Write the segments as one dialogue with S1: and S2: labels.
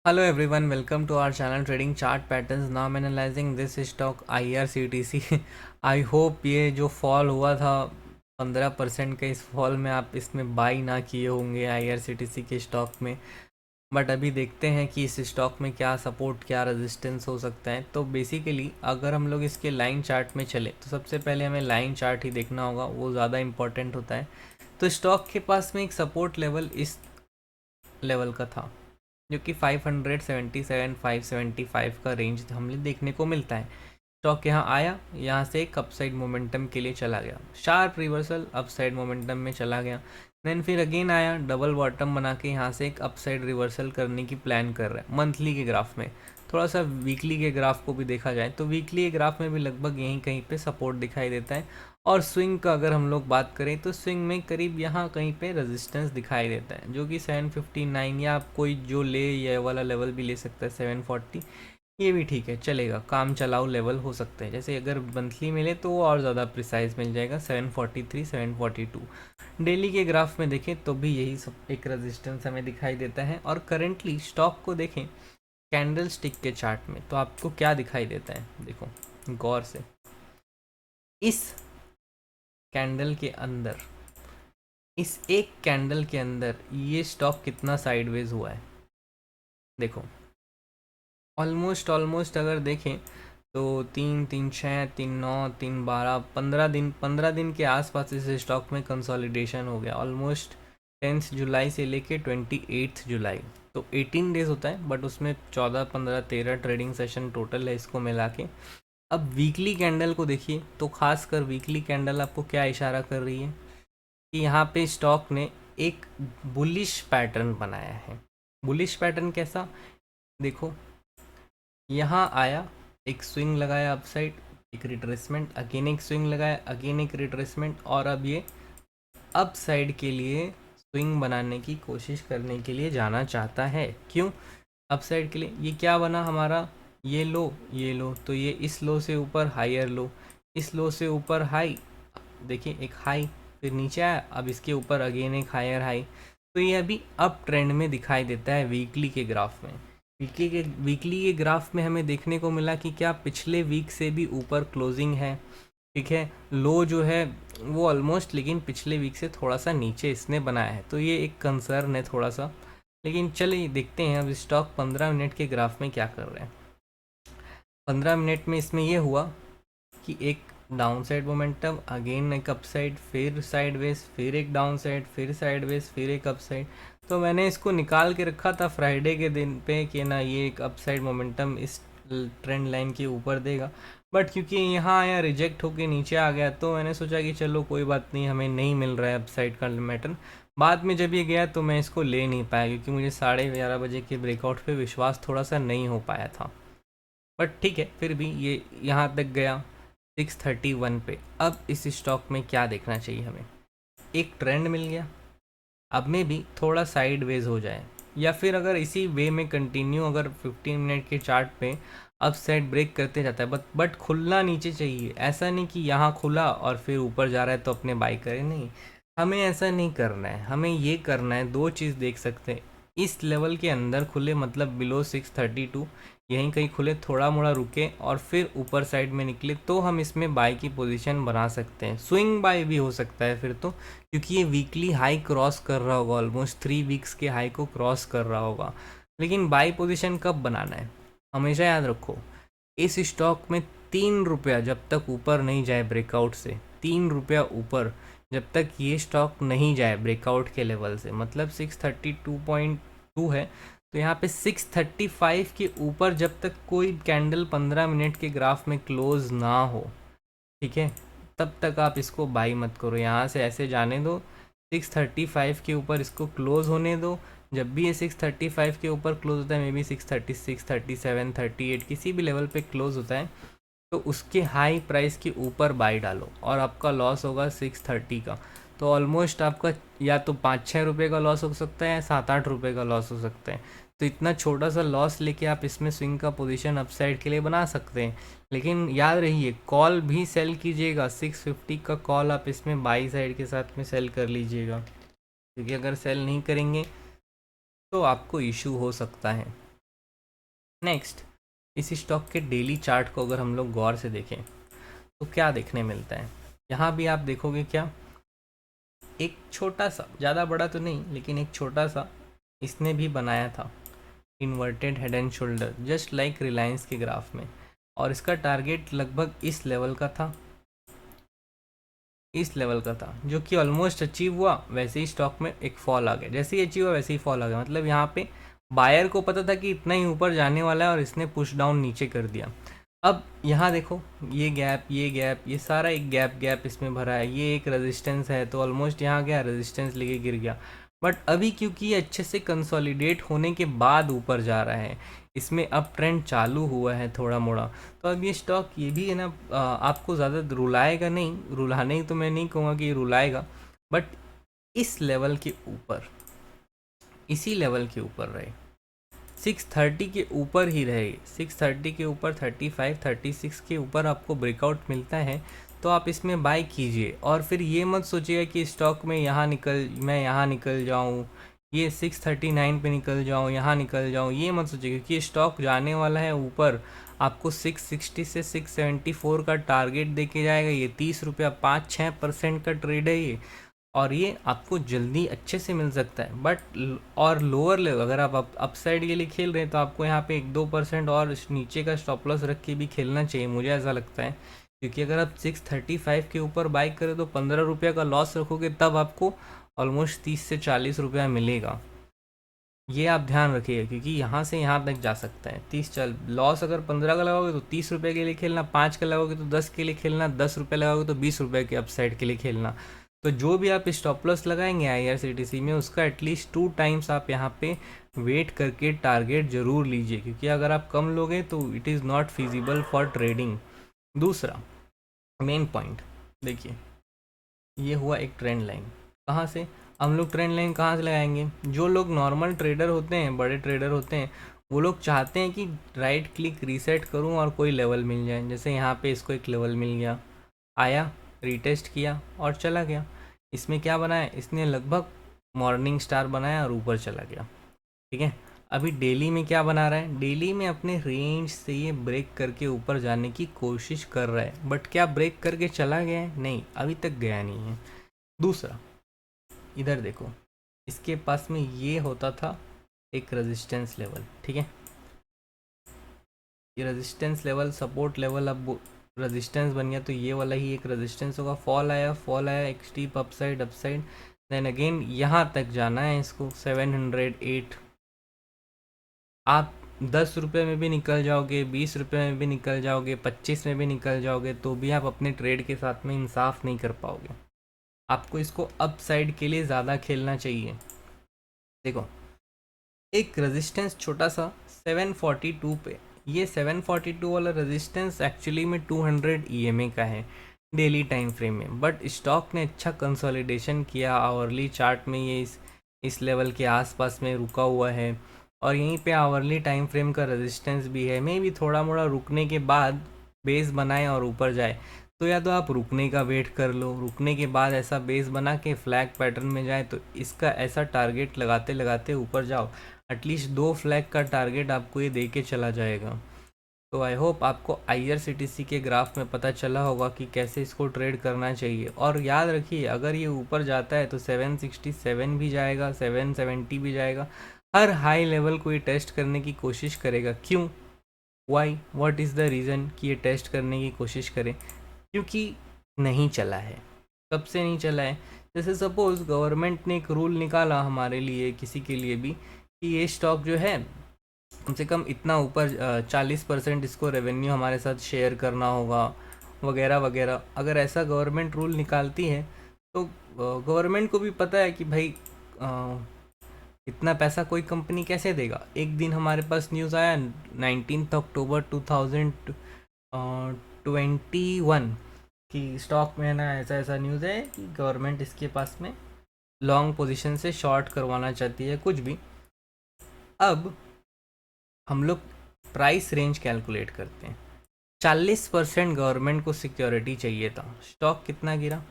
S1: Hello everyone, welcome to our channel Trading Chart Patterns. Now I'm analyzing this stock IRCTC. I hope ये जो fall हुआ था 15% का, इस फॉल में आप इसमें बाई ना किए होंगे IRCTC के स्टॉक में। बट अभी देखते हैं कि इस स्टॉक में क्या सपोर्ट क्या रेजिस्टेंस हो सकता है। तो बेसिकली अगर हम लोग इसके लाइन चार्ट में चले तो सबसे पहले हमें लाइन चार्ट ही देखना होगा, वो ज़्यादा इम्पोर्टेंट होता है। तो स्टॉक के पास में एक सपोर्ट लेवल इस लेवल का था, जो कि 577 575 का रेंज हमें देखने को मिलता है। स्टॉक यहाँ आया, यहाँ से एक अपसाइड मोमेंटम के लिए चला गया, शार्प रिवर्सल अपसाइड मोमेंटम में चला गया। देन फिर अगेन आया, डबल बॉटम बना के यहाँ से एक अपसाइड रिवर्सल करने की प्लान कर रहा है मंथली के ग्राफ में। थोड़ा सा वीकली के ग्राफ को भी देखा जाए तो वीकली के ग्राफ में भी लगभग यहीं कहीं पे सपोर्ट दिखाई देता है। और स्विंग का अगर हम लोग बात करें तो स्विंग में करीब यहाँ कहीं पे रेजिस्टेंस दिखाई देता है, जो कि 759, या आप कोई जो ले ये वाला लेवल भी ले सकता है 740, ये भी ठीक है, चलेगा, काम चलाओ लेवल हो सकते हैं। जैसे अगर मंथली मिले तो वो और ज़्यादा प्रिसाइज मिल जाएगा 743 742। डेली के ग्राफ में देखें तो भी यही सब एक रेजिस्टेंस हमें दिखाई देता है। और करेंटली स्टॉक को देखें कैंडल स्टिक के चार्ट में तो आपको क्या दिखाई देता है, देखो गौर से। इस कैंडल के अंदर, इस एक कैंडल के अंदर ये स्टॉक कितना साइडवेज हुआ है, देखो। ऑलमोस्ट अगर देखें तो 3 3 6 3 9 3 12 15 दिन के आसपास इस स्टॉक में कंसोलिडेशन हो गया। ऑलमोस्ट 10 जुलाई से लेके 28 जुलाई, तो 18 डेज होता है, बट उसमें 14 15 13 ट्रेडिंग सेशन टोटल है इसको मिला के। अब वीकली कैंडल को देखिए तो खासकर वीकली कैंडल आपको क्या इशारा कर रही है कि यहाँ पे स्टॉक ने एक बुलिश पैटर्न बनाया है। बुलिश पैटर्न कैसा, देखो, यहाँ आया, एक स्विंग लगाया अपसाइड, एक रिट्रेसमेंट, अगेन एक स्विंग लगाया, अगेन एक रिट्रेसमेंट, और अब ये अप साइड के लिए स्विंग बनाने की कोशिश करने के लिए जाना चाहता है। क्यों अप साइड के लिए? ये क्या बना हमारा, ये लो, ये लो, तो ये इस लो से ऊपर हायर लो, इस लो से ऊपर हाई, देखिए एक हाई, फिर नीचे आया, अब इसके ऊपर अगेन एक हायर हाई। तो ये अभी अप ट्रेंड में दिखाई देता है वीकली के ग्राफ में। वीकली के ग्राफ में हमें देखने को मिला कि क्या पिछले वीक से भी ऊपर क्लोजिंग है, ठीक है। लो जो है वो ऑलमोस्ट, लेकिन पिछले वीक से थोड़ा सा नीचे इसने बनाया है, तो ये एक कंसर्न है थोड़ा सा। लेकिन चलिए देखते हैं अब स्टॉक 15 मिनट के ग्राफ में क्या कर रहे हैं। 15 मिनट में इसमें ये हुआ कि एक डाउन साइड मोमेंटम, अगेन एक अप साइड, फिर साइडवेज, फिर एक डाउन साइड, फिर साइडवेज, फिर एक अप साइड। तो मैंने इसको निकाल के रखा था फ्राइडे के दिन पे कि ना ये एक अप साइड मोमेंटम इस ट्रेंड लाइन के ऊपर देगा, बट क्योंकि यहाँ आया रिजेक्ट होके नीचे आ गया तो मैंने सोचा कि चलो कोई बात नहीं, हमें नहीं मिल रहा है अप साइड का पैटर्न। बाद में जब ये गया तो मैं इसको ले नहीं पाया, क्योंकि मुझे 11:30 बजे के ब्रेकआउट पे विश्वास थोड़ा सा नहीं हो पाया था। बट ठीक है, फिर भी ये यहाँ तक गया 631 पे। अब इस स्टॉक में क्या देखना चाहिए हमें, एक ट्रेंड मिल गया, अब में भी थोड़ा साइडवेज हो जाए, या फिर अगर इसी वे में कंटिन्यू अगर 15 मिनट के चार्ट पे अप साइड ब्रेक करते जाता है, बट खुलना नीचे चाहिए। ऐसा नहीं कि यहाँ खुला और फिर ऊपर जा रहा है तो अपने बाई करें, नहीं, हमें ऐसा नहीं करना है। हमें ये करना है, दो चीज़ देख सकते हैं, इस लेवल के अंदर खुले, मतलब बिलो 632, यहीं कहीं खुले, थोड़ा मोड़ा रुके और फिर ऊपर साइड में निकले, तो हम इसमें बाई की पोजीशन बना सकते हैं। स्विंग बाई भी हो सकता है फिर तो, क्योंकि ये वीकली हाई क्रॉस कर रहा होगा, ऑलमोस्ट 3 वीक्स के हाई को क्रॉस कर रहा होगा। लेकिन बाई पोजीशन कब बनाना है, हमेशा याद रखो, इस स्टॉक में 3 रुपया जब तक ऊपर नहीं जाए ब्रेकआउट से, 3 रुपया ऊपर जब तक ये स्टॉक नहीं जाए ब्रेकआउट के लेवल से, मतलब 632.2 है, तो यहाँ पे 635 के ऊपर जब तक कोई कैंडल 15 मिनट के ग्राफ में क्लोज ना हो, ठीक है, तब तक आप इसको बाई मत करो। यहाँ से ऐसे जाने दो, 635 के ऊपर इसको क्लोज होने दो। जब भी ये 635 के ऊपर क्लोज होता है, मे बी 636 37 38 किसी भी लेवल पे क्लोज होता है, तो उसके हाई प्राइस के ऊपर बाई डालो और आपका लॉस होगा 630 का। तो ऑलमोस्ट आपका या तो 5-6 रुपये का लॉस हो सकता है, 7-8 रुपये का लॉस हो सकता है। तो इतना छोटा सा लॉस लेके आप इसमें स्विंग का पोजीशन अपसाइड के लिए बना सकते हैं। लेकिन याद रहिए, कॉल भी सेल कीजिएगा, 650 का कॉल आप इसमें बाई साइड के साथ में सेल कर लीजिएगा, क्योंकि अगर सेल नहीं करेंगे तो आपको इशू हो सकता है। नेक्स्ट, इस स्टॉक के डेली चार्ट को अगर हम लोग गौर से देखें तो क्या देखने मिलता है, यहाँ भी आप देखोगे क्या, एक छोटा सा, ज़्यादा बड़ा तो नहीं लेकिन एक छोटा सा इसने भी बनाया था inverted head and shoulder, just like Reliance के ग्राफ में, और इसका टारगेट लगभग इस लेवल का था, इस लेवल का था, जो कि ऑलमोस्ट अचीव हुआ। वैसे ही स्टॉक में एक फॉल आ गया, जैसे ही अचीव हुआ वैसे ही फॉल आ गया, मतलब यहाँ पे बायर को पता था कि इतना ही ऊपर जाने वाला है और इसने पुश डाउन नीचे कर दिया। अब यहाँ देखो, ये गैप, ये गैप, ये सारा एक गैप इसमें भरा है, ये एक रेजिस्टेंस है, तो ऑलमोस्ट यहाँ गया रेजिस्टेंस लेके गिर गया। बट अभी क्योंकि ये अच्छे से कंसोलिडेट होने के बाद ऊपर जा रहा है, इसमें अब ट्रेंड चालू हुआ है थोड़ा मोड़ा, तो अब ये स्टॉक ये भी है ना, आपको ज़्यादा रुलाएगा नहीं, रुलाने तो मैं नहीं कहूँगा कि ये रुलाएगा, बट इस लेवल के ऊपर, इसी लेवल के ऊपर रहे, 630 के ऊपर ही रहे, 630 के ऊपर, 35 36 के ऊपर आपको ब्रेकआउट मिलता है तो आप इसमें बाय कीजिए। और फिर ये मत सोचिएगा कि स्टॉक में मैं यहाँ निकल जाऊँ, ये 639 पे निकल जाऊँ, यहाँ निकल जाऊँ, ये मत सोचिए, क्योंकि स्टॉक जाने वाला है ऊपर, आपको 660 से 674 का टारगेट दे के जाएगा। ये 30 रुपया 5-6% का ट्रेड है ये, और ये आपको जल्दी अच्छे से मिल सकता है। बट और लोअर लेवल अगर आप अपसाइड के लिए खेल रहे हैं तो आपको यहाँ पे 1-2% और नीचे का स्टॉप लॉस रख के भी खेलना चाहिए, मुझे ऐसा लगता है, क्योंकि अगर आप 635 के ऊपर बाइक करें तो 15 रुपये का लॉस रखोगे तब आपको ऑलमोस्ट 30 से 40 रुपया मिलेगा। ये आप ध्यान रखिएगा, क्योंकि यहाँ से यहाँ तक जा सकता है। 30 लॉस अगर 15 का लगाओगे तो 30 रुपये के लिए खेलना, 5 का लगाओगे तो 10 के लिए खेलना, 10 रुपये लगाओगे तो 20 रुपये के अपसाइड के लिए खेलना। तो जो भी आप स्टॉप लॉस लगाएंगे IRCTC में, उसका एटलीस्ट 2 टाइम्स आप यहाँ पे वेट करके टारगेट ज़रूर लीजिए, क्योंकि अगर आप कम लोगे तो it is not feasible for trading. दूसरा मेन पॉइंट देखिए, ये हुआ एक ट्रेंड लाइन, कहाँ से हम लोग ट्रेंड लाइन कहाँ से लगाएंगे, जो लोग नॉर्मल ट्रेडर होते हैं, बड़े ट्रेडर होते हैं, वो लोग चाहते हैं कि राइट क्लिक रीसेट करूं और कोई लेवल मिल जाए। जैसे यहाँ पे इसको एक लेवल मिल गया, आया, रीटेस्ट किया और चला गया। इसमें क्या बनाया, इसने लगभग मॉर्निंग स्टार बनाया और ऊपर चला गया, ठीक है। अभी डेली में क्या बना रहा है, डेली में अपने रेंज से ये ब्रेक करके ऊपर जाने की कोशिश कर रहा है, बट क्या ब्रेक करके चला गया है, नहीं, अभी तक गया नहीं है। दूसरा, इधर देखो, इसके पास में ये होता था एक रेजिस्टेंस लेवल, ठीक है, ये रेजिस्टेंस लेवल, सपोर्ट लेवल, अब रेजिस्टेंस बन गया, तो ये वाला ही एक रेजिस्टेंस होगा। फॉल आया, एक स्टीप अपसाइड, देन अगेन यहाँ तक जाना है इसको 708। आप 10 रुपये में भी निकल जाओगे, 20 रुपये में भी निकल जाओगे, 25 में भी निकल जाओगे, तो भी आप अपने ट्रेड के साथ में इंसाफ नहीं कर पाओगे। आपको इसको अप साइड के लिए ज़्यादा खेलना चाहिए। देखो, एक रेजिस्टेंस छोटा सा 742 पे, ये 742 वाला रेजिस्टेंस एक्चुअली में 200 EMA का है डेली टाइम फ्रेम में, बट स्टॉक ने अच्छा कंसोलिडेशन किया, आवरली चार्ट में ये इस लेवल के आसपास में रुका हुआ है, और यहीं पे आवरली टाइम फ्रेम का रेजिस्टेंस भी है। मे भी थोड़ा मोड़ा रुकने के बाद बेस बनाए और ऊपर जाए, तो या तो आप रुकने का वेट कर लो, रुकने के बाद ऐसा बेस बना के फ्लैग पैटर्न में जाए, तो इसका ऐसा टारगेट लगाते लगाते ऊपर जाओ, एटलीस्ट 2 फ्लैग का टारगेट आपको ये दे के चला जाएगा। तो आई होप आपको IRCTC के ग्राफ में पता चला होगा कि कैसे इसको ट्रेड करना चाहिए। और याद रखिए, अगर ये ऊपर जाता है तो 767 भी जाएगा, 770 भी जाएगा, हर हाई लेवल को ये टेस्ट करने की कोशिश करेगा। क्यों, why, what is the reason कि ये टेस्ट करने की कोशिश करें, क्योंकि नहीं चला है। कब से नहीं चला है, जैसे सपोज़ गवर्नमेंट ने एक रूल निकाला हमारे लिए, किसी के लिए भी, कि ये स्टॉक जो है कम से कम इतना ऊपर 40% इसको रेवेन्यू हमारे साथ शेयर करना होगा, वगैरह वगैरह। अगर ऐसा गवर्नमेंट रूल निकालती है तो गवर्नमेंट को भी पता है कि भाई इतना पैसा कोई कंपनी कैसे देगा। एक दिन हमारे पास न्यूज़ आया 19 अक्टूबर 2021 कि स्टॉक में ना ऐसा ऐसा न्यूज़ है कि गवर्नमेंट इसके पास में लॉन्ग पोजीशन से शॉर्ट करवाना चाहती है, कुछ भी। अब हम लोग प्राइस रेंज कैलकुलेट करते हैं, 40% गवर्नमेंट को सिक्योरिटी चाहिए था, स्टॉक कितना गिरा,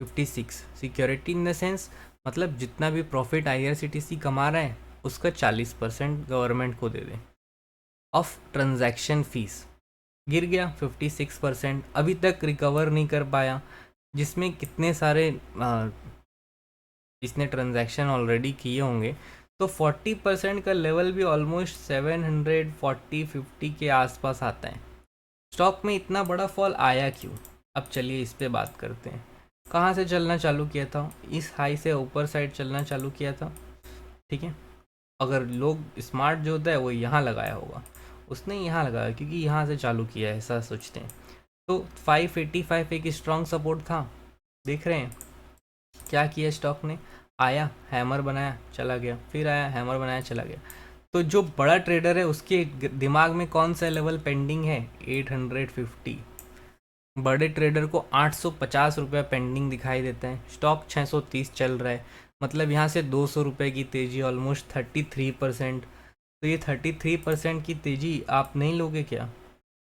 S1: 56। सिक्योरिटी इन द सेंस मतलब जितना भी प्रॉफिट IRCTC कमा रहा है उसका 40% गवर्नमेंट को दे दें ऑफ ट्रांजैक्शन फीस। गिर गया 56%, अभी तक रिकवर नहीं कर पाया, जिसमें कितने सारे इसने ट्रांजैक्शन ऑलरेडी किए होंगे। तो 40% का लेवल भी ऑलमोस्ट 740-50 के आसपास आता है। स्टॉक में इतना बड़ा फॉल आया क्यों? अब चलिए इस पे बात करते हैं। कहाँ से चलना चालू किया था? इस हाई से ऊपर साइड चलना चालू किया था, ठीक है। अगर लोग स्मार्ट जो होता है वो यहाँ लगाया होगा, उसने यहाँ लगाया क्योंकि यहाँ से चालू किया है, ऐसा सोचते हैं। तो 585 एक स्ट्रॉन्ग सपोर्ट था, देख रहे हैं क्या किया स्टॉक ने? आया, हैमर बनाया, चला गया, फिर आया, हैमर बनाया, चला गया। तो जो बड़ा ट्रेडर है उसके दिमाग में कौन सा लेवल पेंडिंग है? 850। बड़े ट्रेडर को 850 रुपये पेंडिंग दिखाई देता है, स्टॉक 630 चल रहा है, मतलब यहाँ से 200 रुपये की तेज़ी, ऑलमोस्ट 33%। तो ये 33% की तेज़ी आप नहीं लोगे क्या?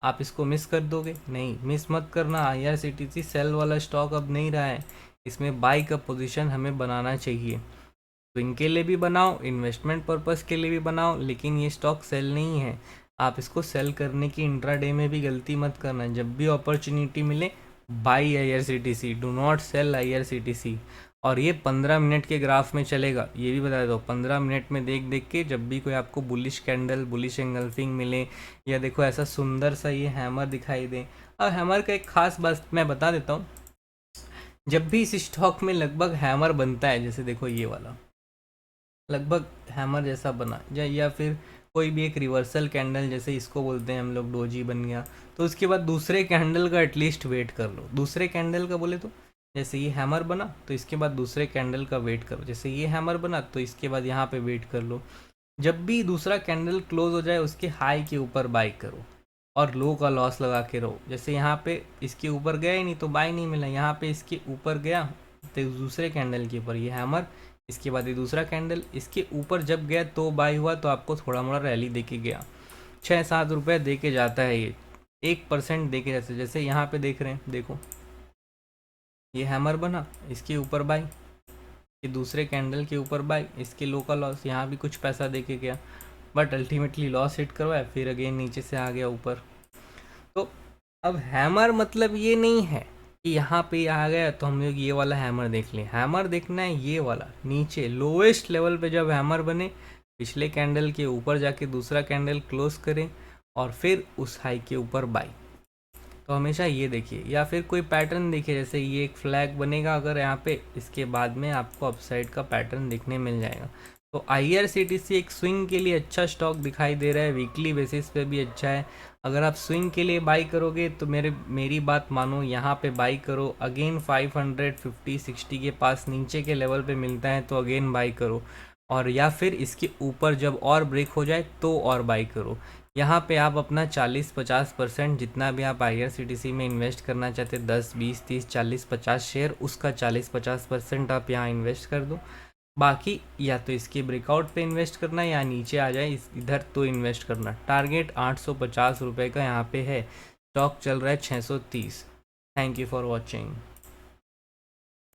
S1: आप इसको मिस कर दोगे? नहीं, मिस मत करना। IRCTC सेल वाला स्टॉक अब नहीं रहा है, इसमें बाई का पोजीशन हमें बनाना चाहिए। स्विंग के लिए भी बनाओ, इन्वेस्टमेंट पर्पस के लिए भी बनाओ, लेकिन ये स्टॉक सेल नहीं है। आप इसको सेल करने की इंट्राडे में भी गलती मत करना। जब भी अपॉर्चुनिटी मिले, buy IRCTC, do not sell IRCTC। और ये 15 मिनट के ग्राफ में चलेगा, ये भी बता दो। 15 मिनट में देख देख के जब भी कोई आपको बुलिश कैंडल, बुलिश एंगल्फिंग मिले, या देखो ऐसा सुंदर सा ये हैमर दिखाई दे। अब हैमर का एक खास बात मैं बता देता हूँ। जब भी इस स्टॉक में लगभग हैमर बनता है, जैसे देखो ये वाला लगभग हैमर जैसा बना, या फिर कोई भी एक रिवर्सल कैंडल, जैसे इसको बोलते हैं हम लोग, डोजी बन गया, तो उसके बाद दूसरे कैंडल का एटलीस्ट वेट कर लो। दूसरे कैंडल का बोले तो जैसे ये हैमर बना तो इसके बाद दूसरे कैंडल का वेट करो, जैसे ये हैमर बना तो इसके बाद यहाँ पे वेट कर लो। जब भी दूसरा कैंडल क्लोज हो जाए उसके हाई के ऊपर बाई करो और लो का लॉस लगा के रहो। जैसे यहाँ पे इसके ऊपर गया ही नहीं तो बाई नहीं मिला, यहाँ पे इसके ऊपर गया तो दूसरे कैंडल के ऊपर ये हैमर, इसके बाद ये दूसरा कैंडल, इसके ऊपर जब गया तो बाई हुआ, तो आपको थोड़ा मोड़ा रैली दे के गया। 6-7 रुपये दे के जाता है ये, 1% दे के जाता है। जैसे यहाँ पे देख रहे हैं, देखो ये हैमर बना, इसके ऊपर बाई, ये दूसरे कैंडल के ऊपर बाई, इसके लो का लॉस, यहाँ भी कुछ पैसा दे के गया, बट अल्टीमेटली लॉस हिट करवाया, फिर अगेन नीचे से आ गया ऊपर। तो अब हैमर मतलब ये नहीं है कि यहाँ पे आ गया तो हम लोग ये वाला हैमर देख लें। हैमर देखना है ये वाला, नीचे लोएस्ट लेवल पे जब हैमर बने, पिछले कैंडल के ऊपर जाके दूसरा कैंडल क्लोज करें और फिर उस हाई के ऊपर बाई। तो हमेशा ये देखिए, या फिर कोई पैटर्न देखिए, जैसे ये एक फ्लैग बनेगा अगर यहाँ पे, इसके बाद में आपको अपसाइड का पैटर्न देखने मिल जाएगा। तो IRCTC एक स्विंग के लिए अच्छा स्टॉक दिखाई दे रहा है, वीकली बेसिस पे भी अच्छा है। अगर आप स्विंग के लिए बाई करोगे तो मेरी बात मानो, यहाँ पे बाई करो। अगेन 550-60 के पास नीचे के लेवल पे मिलता है तो अगेन बाई करो, और या फिर इसके ऊपर जब और ब्रेक हो जाए तो और बाई करो। यहाँ पे आप अपना 40-50% जितना भी आप IRCTC में इन्वेस्ट करना चाहते, 10, 20, 30, 40, 50 शेयर, उसका 40-50% आप यहाँ इन्वेस्ट कर दो। बाकी या तो इसके ब्रेकआउट पे इन्वेस्ट करना, या नीचे आ जाए इधर तो इन्वेस्ट करना। टारगेट 850 रुपये का यहाँ पे है, स्टॉक चल रहा है 630। Thank you for watching.